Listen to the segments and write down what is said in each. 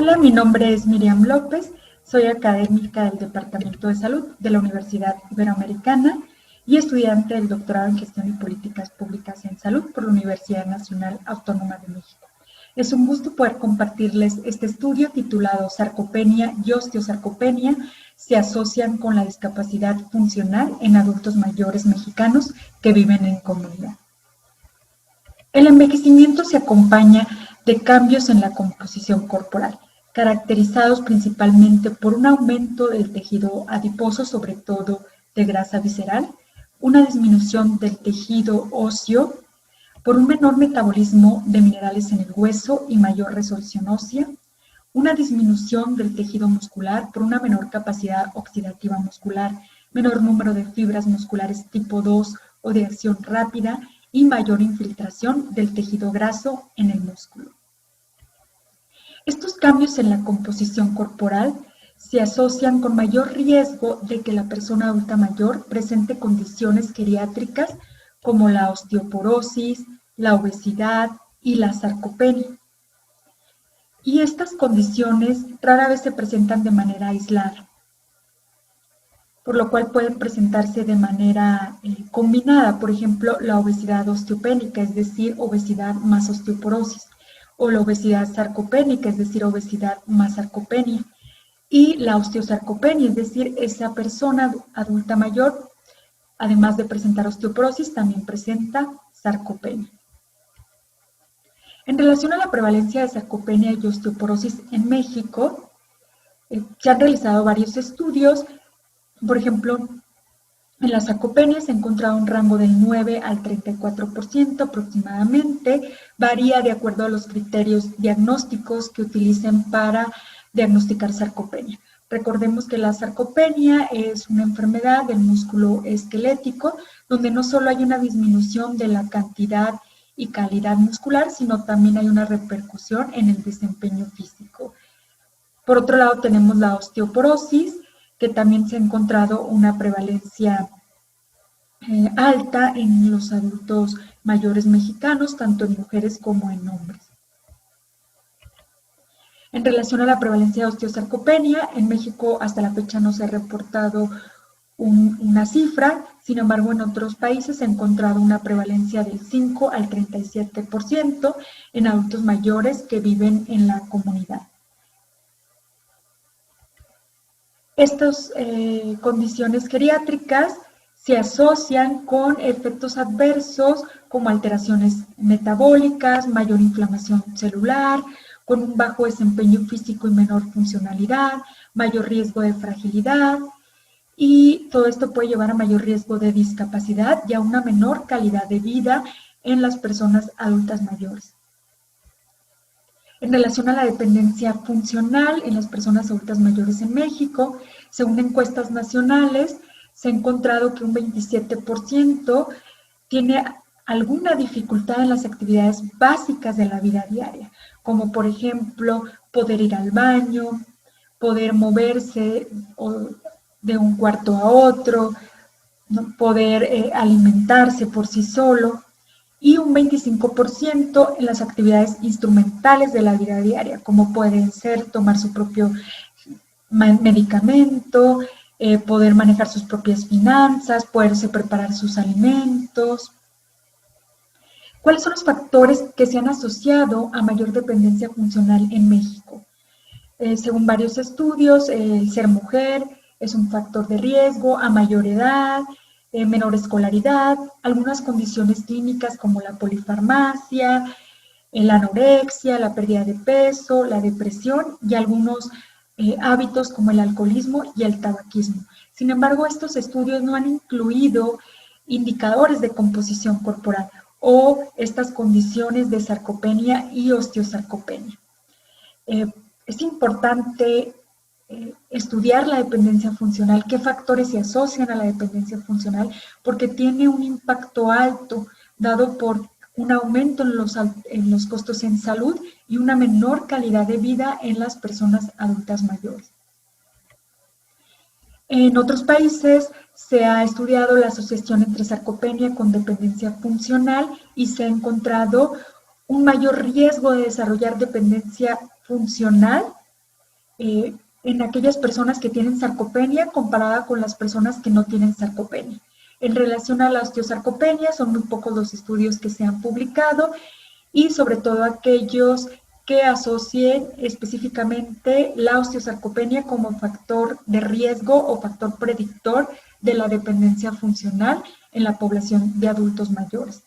Hola, mi nombre es Miriam López, soy académica del Departamento de Salud de la Universidad Iberoamericana y estudiante del doctorado en Gestión y Políticas Públicas en Salud por la Universidad Nacional Autónoma de México. Es un gusto poder compartirles este estudio titulado Sarcopenia y Osteosarcopenia se asocian con la discapacidad funcional en adultos mayores mexicanos que viven en comunidad. El envejecimiento se acompaña de cambios en la composición corporal, caracterizados principalmente por un aumento del tejido adiposo, sobre todo de grasa visceral, una disminución del tejido óseo, por un menor metabolismo de minerales en el hueso y mayor resolución ósea, una disminución del tejido muscular por una menor capacidad oxidativa muscular, menor número de fibras musculares tipo 2 o de acción rápida y mayor infiltración del tejido graso en el músculo. Estos cambios en la composición corporal se asocian con mayor riesgo de que la persona adulta mayor presente condiciones geriátricas como la osteoporosis, la obesidad y la sarcopenia. Y estas condiciones rara vez se presentan de manera aislada, por lo cual pueden presentarse de manera combinada, por ejemplo, la obesidad osteopénica, es decir, obesidad más osteoporosis, o la obesidad sarcopénica, es decir, obesidad más sarcopenia, y la osteosarcopenia, es decir, esa persona adulta mayor, además de presentar osteoporosis, también presenta sarcopenia. En relación a la prevalencia de sarcopenia y osteoporosis en México, se han realizado varios estudios. Por ejemplo, en la sarcopenia se ha encontrado un rango del 9 al 34% aproximadamente, varía de acuerdo a los criterios diagnósticos que utilicen para diagnosticar sarcopenia. Recordemos que la sarcopenia es una enfermedad del músculo esquelético, donde no solo hay una disminución de la cantidad y calidad muscular, sino también hay una repercusión en el desempeño físico. Por otro lado, tenemos la osteoporosis, que también se ha encontrado una prevalencia alta en los adultos mayores mexicanos, tanto en mujeres como en hombres. En relación a la prevalencia de osteosarcopenia, en México hasta la fecha no se ha reportado una cifra, sin embargo en otros países se ha encontrado una prevalencia del 5 al 37% en adultos mayores que viven en la comunidad. Estas condiciones geriátricas se asocian con efectos adversos como alteraciones metabólicas, mayor inflamación celular, con un bajo desempeño físico y menor funcionalidad, mayor riesgo de fragilidad, y todo esto puede llevar a mayor riesgo de discapacidad y a una menor calidad de vida en las personas adultas mayores. En relación a la dependencia funcional en las personas adultas mayores en México, según encuestas nacionales, se ha encontrado que un 27% tiene alguna dificultad en las actividades básicas de la vida diaria, como por ejemplo poder ir al baño, poder moverse de un cuarto a otro, poder alimentarse por sí solo, y un 25% en las actividades instrumentales de la vida diaria, como pueden ser tomar su propio medicamento, poder manejar sus propias finanzas, poderse preparar sus alimentos. ¿Cuáles son los factores que se han asociado a mayor dependencia funcional en México? Según varios estudios, el ser mujer es un factor de riesgo, a mayor edad, menor escolaridad, algunas condiciones clínicas como la polifarmacia, la anorexia, la pérdida de peso, la depresión y algunos hábitos como el alcoholismo y el tabaquismo. Sin embargo, estos estudios no han incluido indicadores de composición corporal o estas condiciones de sarcopenia y osteosarcopenia. Es importante estudiar la dependencia funcional, qué factores se asocian a la dependencia funcional, porque tiene un impacto alto dado por un aumento en los costos en salud y una menor calidad de vida en las personas adultas mayores. En otros países se ha estudiado la asociación entre sarcopenia con dependencia funcional y se ha encontrado un mayor riesgo de desarrollar dependencia funcional en aquellas personas que tienen sarcopenia comparada con las personas que no tienen sarcopenia. En relación a la osteosarcopenia, son muy pocos los estudios que se han publicado y sobre todo aquellos que asocien específicamente la osteosarcopenia como factor de riesgo o factor predictor de la dependencia funcional en la población de adultos mayores.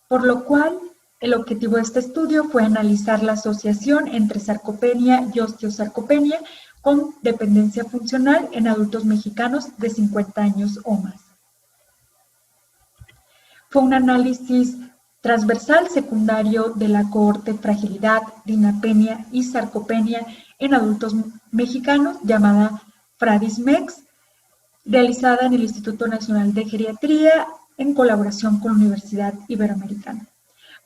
Por lo cual, el objetivo de este estudio fue analizar la asociación entre sarcopenia y osteosarcopenia con dependencia funcional en adultos mexicanos de 50 años o más. Fue un análisis transversal secundario de la cohorte fragilidad, dinapenia y sarcopenia en adultos mexicanos, llamada FRADISMEX, realizada en el Instituto Nacional de Geriatría en colaboración con la Universidad Iberoamericana.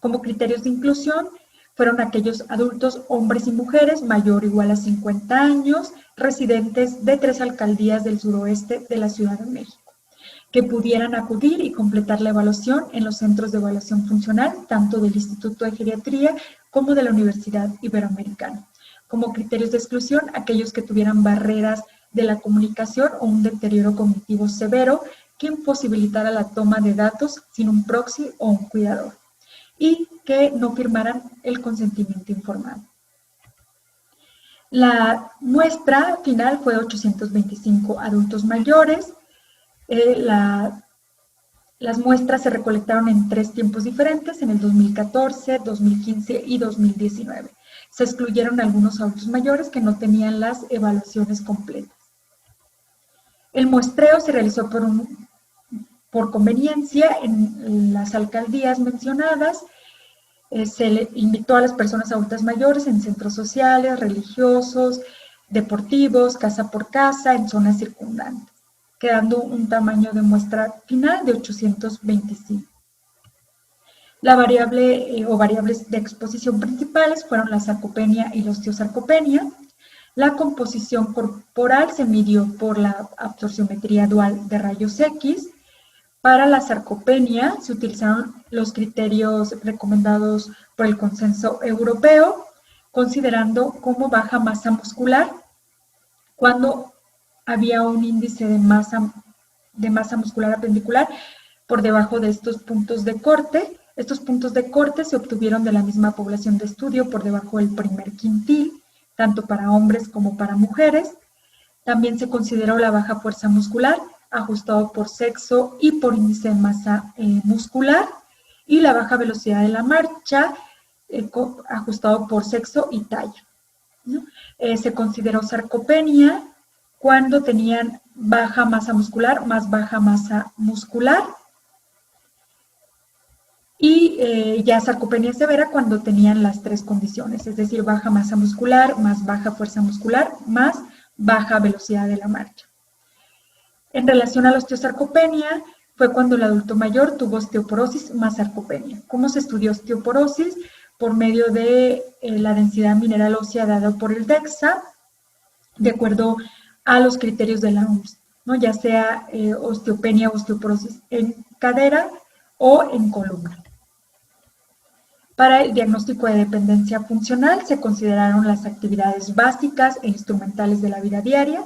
Como criterios de inclusión fueron aquellos adultos, hombres y mujeres, mayor o igual a 50 años, residentes de 3 alcaldías del suroeste de la Ciudad de México, que pudieran acudir y completar la evaluación en los centros de evaluación funcional, tanto del Instituto de Geriatría como de la Universidad Iberoamericana. Como criterios de exclusión, aquellos que tuvieran barreras de la comunicación o un deterioro cognitivo severo que imposibilitara la toma de datos sin un proxy o un cuidador, y que no firmaran el consentimiento informado. La muestra final fue 825 adultos mayores. Las muestras se recolectaron en 3 tiempos diferentes, en el 2014, 2015 y 2019. Se excluyeron algunos adultos mayores que no tenían las evaluaciones completas. El muestreo se realizó por conveniencia en las alcaldías mencionadas. Se le invitó a las personas adultas mayores en centros sociales, religiosos, deportivos, casa por casa, en zonas circundantes, quedando un tamaño de muestra final de 825. La variable o variables de exposición principales fueron la sarcopenia y la osteosarcopenia. La composición corporal se midió por la absorciometría dual de rayos X. Para la sarcopenia se utilizaron los criterios recomendados por el consenso europeo, considerando como baja masa muscular cuando había un índice de masa muscular apendicular por debajo de estos puntos de corte. Estos puntos de corte se obtuvieron de la misma población de estudio por debajo del primer quintil, tanto para hombres como para mujeres. También se consideró la baja fuerza muscular, ajustado por sexo y por índice de masa muscular, y la baja velocidad de la marcha, ajustado por sexo y talla, ¿no? Se consideró sarcopenia cuando tenían baja masa muscular más baja masa muscular, y ya sarcopenia severa cuando tenían las 3 condiciones, es decir, baja masa muscular más baja fuerza muscular más baja velocidad de la marcha. En relación a la osteosarcopenia, fue cuando el adulto mayor tuvo osteoporosis más sarcopenia. ¿Cómo se estudió osteoporosis? Por medio de la densidad mineral ósea dada por el DEXA, de acuerdo a los criterios de la OMS, ¿no? Ya sea osteopenia o osteoporosis en cadera o en columna. Para el diagnóstico de dependencia funcional se consideraron las actividades básicas e instrumentales de la vida diaria.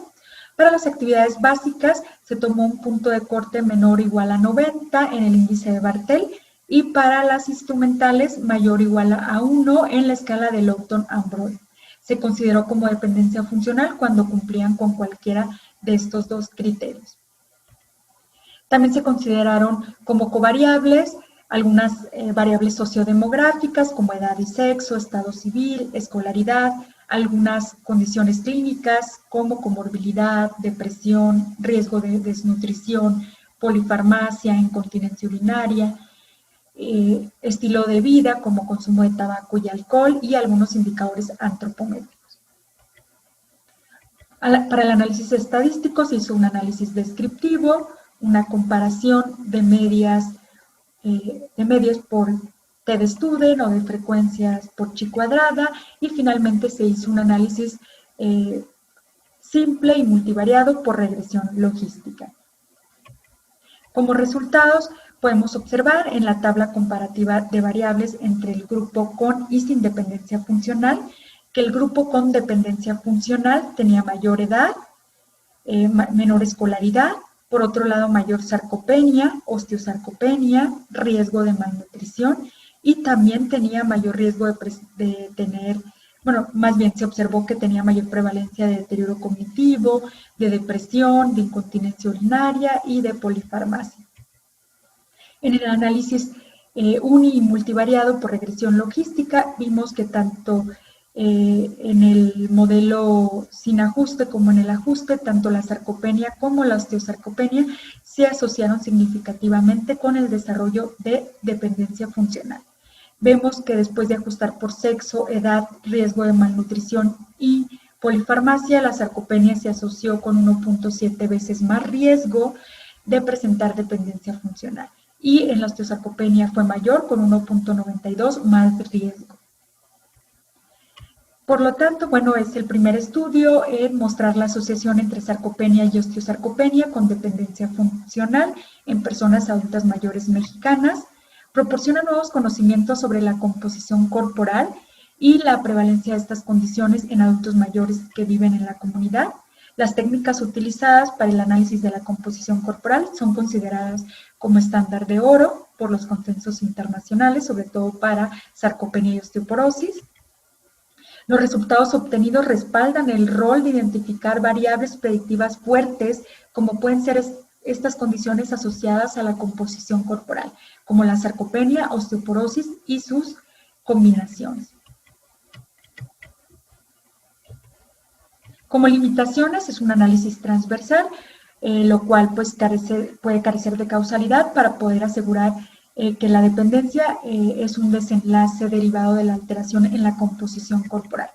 Para las actividades básicas se tomó un punto de corte menor o igual a 90 en el índice de Bartel, y para las instrumentales mayor o igual a 1 en la escala de Lowton-Ambroy. Se consideró como dependencia funcional cuando cumplían con cualquiera de estos 2 criterios. También se consideraron como covariables algunas variables sociodemográficas como edad y sexo, estado civil, escolaridad, algunas condiciones clínicas como comorbilidad, depresión, riesgo de desnutrición, polifarmacia, incontinencia urinaria, estilo de vida como consumo de tabaco y alcohol, y algunos indicadores antropométricos. Para el análisis estadístico se hizo un análisis descriptivo, una comparación de medios por t-de-Student o de frecuencias por chi cuadrada, y finalmente se hizo un análisis simple y multivariado por regresión logística. Como resultados, podemos observar en la tabla comparativa de variables entre el grupo con y sin dependencia funcional que el grupo con dependencia funcional tenía mayor edad, menor escolaridad, por otro lado mayor sarcopenia, osteosarcopenia, riesgo de malnutrición y también tenía mayor riesgo de tener, bueno, más bien se observó que tenía mayor prevalencia de deterioro cognitivo, de depresión, de incontinencia urinaria y de polifarmacia. En el análisis uni y multivariado por regresión logística vimos que tanto en el modelo sin ajuste como en el ajuste, tanto la sarcopenia como la osteosarcopenia se asociaron significativamente con el desarrollo de dependencia funcional. Vemos que después de ajustar por sexo, edad, riesgo de malnutrición y polifarmacia, la sarcopenia se asoció con 1.7 veces más riesgo de presentar dependencia funcional. Y en la osteosarcopenia fue mayor, con 1.92 más riesgo. Por lo tanto, bueno, es el primer estudio en mostrar la asociación entre sarcopenia y osteosarcopenia con dependencia funcional en personas adultas mayores mexicanas. Proporciona nuevos conocimientos sobre la composición corporal y la prevalencia de estas condiciones en adultos mayores que viven en la comunidad. Las técnicas utilizadas para el análisis de la composición corporal son consideradas como estándar de oro por los consensos internacionales, sobre todo para sarcopenia y osteoporosis. Los resultados obtenidos respaldan el rol de identificar variables predictivas fuertes, como pueden ser estas condiciones asociadas a la composición corporal, como la sarcopenia, osteoporosis y sus combinaciones. Como limitaciones, es un análisis transversal, lo cual pues, puede carecer de causalidad para poder asegurar que la dependencia es un desenlace derivado de la alteración en la composición corporal.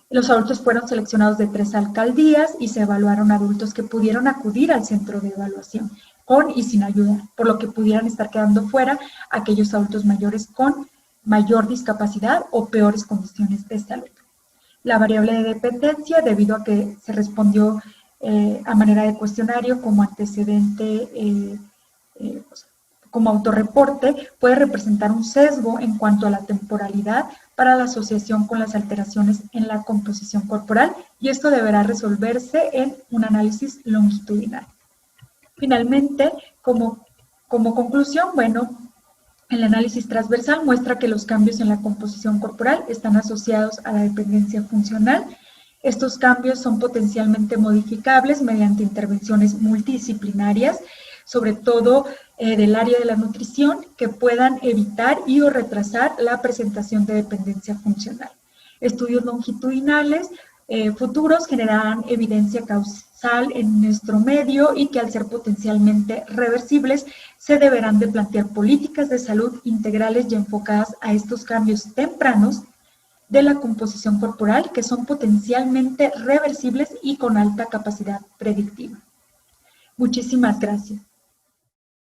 Los adultos fueron seleccionados de 3 alcaldías y se evaluaron adultos que pudieron acudir al centro de evaluación con y sin ayuda, por lo que pudieran estar quedando fuera aquellos adultos mayores con mayor discapacidad o peores condiciones de salud. La variable de dependencia, debido a que se respondió a manera de cuestionario como antecedente, como autorreporte, puede representar un sesgo en cuanto a la temporalidad para la asociación con las alteraciones en la composición corporal, y esto deberá resolverse en un análisis longitudinal. Finalmente, como conclusión, bueno, el análisis transversal muestra que los cambios en la composición corporal están asociados a la dependencia funcional. Estos cambios son potencialmente modificables mediante intervenciones multidisciplinarias, sobre todo del área de la nutrición, que puedan evitar y o retrasar la presentación de dependencia funcional. Estudios longitudinales futuros generarán evidencia causal en nuestro medio y que al ser potencialmente reversibles se deberán de plantear políticas de salud integrales y enfocadas a estos cambios tempranos de la composición corporal que son potencialmente reversibles y con alta capacidad predictiva. Muchísimas gracias.